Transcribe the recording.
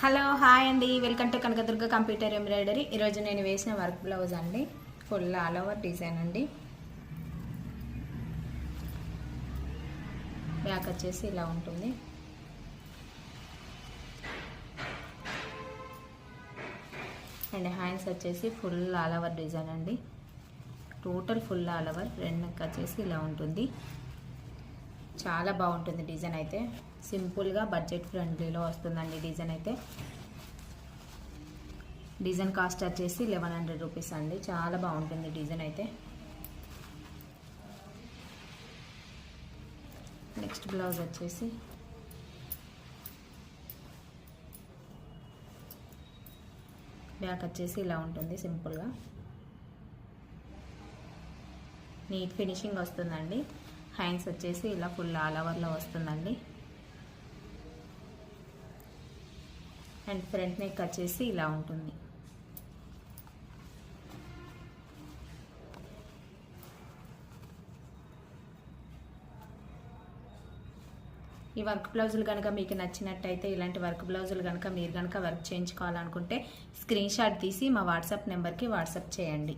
Hello hi అండి, welcome to Kanakadurga computer embroidery. ఈరోజు నేను వేసిన వర్క్ బ్లౌజ్ అండి, ఫుల్ ఆల్ ఓవర్ డిజైన్ అండి. బ్యాక్ వచ్చేసి ఇలా ఉంటుంది. అండ్ హ్యాండ్స్ వచ్చేసి ఫుల్ ఆల్ ఓవర్ డిజైన్ అండి, టోటల్ ఫుల్ ఆల్ ఓవర్. రెండు నెక్ వచ్చేసి ఇలా ఉంటుంది. చాలా బాగుంటుంది డిజైన్ అయితే. సింపుల్గా బడ్జెట్ ఫ్రెండ్లీలో వస్తుందండి డిజైన్ అయితే. డిజైన్ కాస్ట్ వచ్చేసి 1100 రూపీస్ అండి. చాలా బాగుంటుంది డిజైన్ అయితే. నెక్స్ట్ బ్లౌజ్ వచ్చేసి బ్యాక్ వచ్చేసి ఇలా ఉంటుంది సింపుల్గా. నీట్ ఫినిషింగ్ వస్తుందండి. హ్యాండ్స్ వచ్చేసి ఇలా ఫుల్ ఆల్ ఓవర్లో వస్తుందండి. అండ్ ఫ్రంట్ నెక్ వచ్చేసి ఇలా ఉంటుంది. ఈ వర్క్ బ్లౌజులు కనుక మీకు నచ్చినట్టయితే, ఇలాంటి వర్క్ బ్లౌజులు కనుక మీరు కనుక వర్క్ చేయించుకోవాలనుకుంటే స్క్రీన్ షాట్ తీసి మా వాట్సాప్ నెంబర్కి వాట్సాప్ చేయండి.